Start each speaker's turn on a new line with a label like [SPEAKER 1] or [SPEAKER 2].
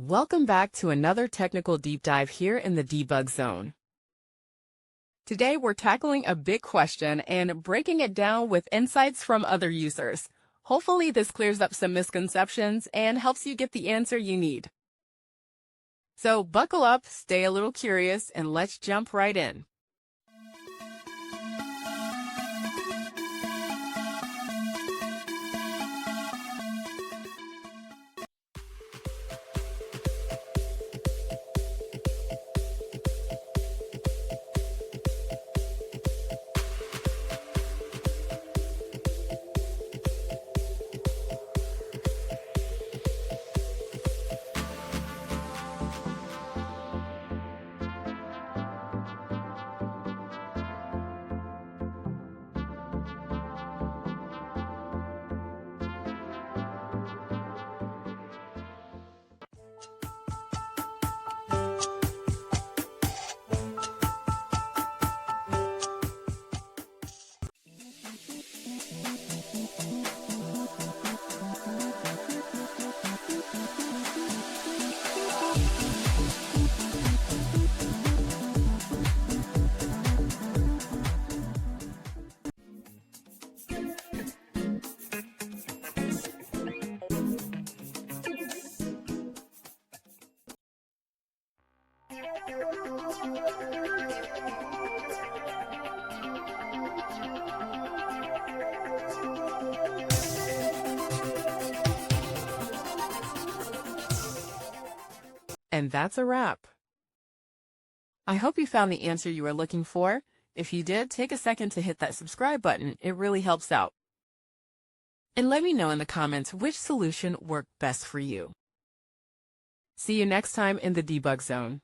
[SPEAKER 1] Welcome back to another technical deep dive here in the debug zone. Today we're tackling a big question and breaking it down with insights from other users. Hopefully this clears up some misconceptions and helps you get the answer you need. So buckle up, stay a little curious, and let's jump right in. And that's a wrap. I hope you found the answer you were looking for. If you did, take a second to hit that subscribe button. It really helps out. And let me know in the comments which solution worked best for you. See you next time in the debug zone.